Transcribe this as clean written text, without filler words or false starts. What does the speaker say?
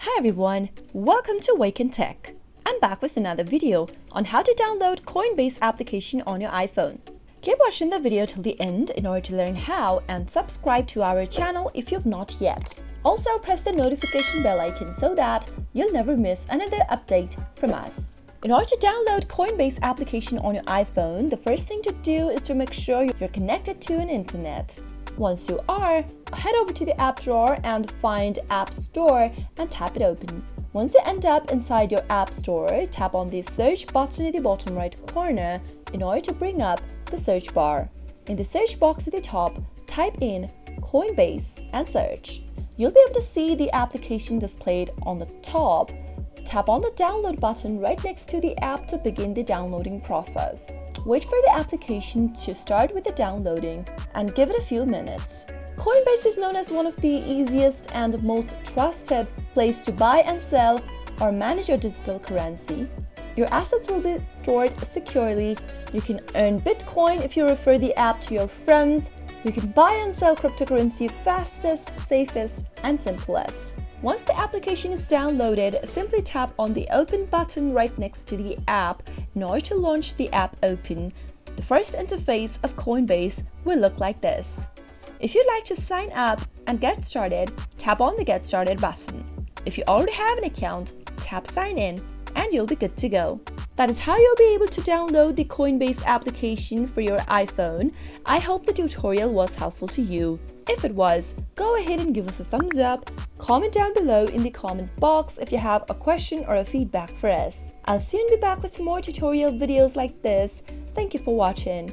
Hi everyone, welcome to Wake&Tech. I'm back with another video on how to download Coinbase application on your iPhone. Keep watching the video till the end in order to learn how, and subscribe to our channel if you've not yet. Also press the notification bell icon so that you'll never miss another update from us. In order to download Coinbase application on your iPhone, the first thing to do is to make sure you're connected to an internet. Once you are, head over to the app drawer and find App Store and tap it open. Once you end up inside your App Store, tap on the search button at the bottom right corner in order to bring up the search bar. In the search box at the top, type in Coinbase and search. You'll be able to see the application displayed on the top. Tap on the download button right next to the app to begin the downloading process. Wait for the application to start with the downloading and give it a few minutes. Coinbase is known as one of the easiest and most trusted place to buy and sell or manage your digital currency. Your assets will be stored securely. You can earn Bitcoin if you refer the app to your friends. You can buy and sell cryptocurrency fastest, safest, and simplest. Once the application is downloaded, simply tap on the Open button right next to the app in order to launch the app open. The first interface of Coinbase will look like this. If you'd like to sign up and get started, tap on the Get Started button. If you already have an account, tap Sign In and you'll be good to go. That is how you'll be able to download the Coinbase application for your iPhone. I hope the tutorial was helpful to you. If it was, go ahead and give us a thumbs up. Comment down below in the comment box if you have a question or a feedback for us. I'll soon be back with more tutorial videos like this. Thank you for watching.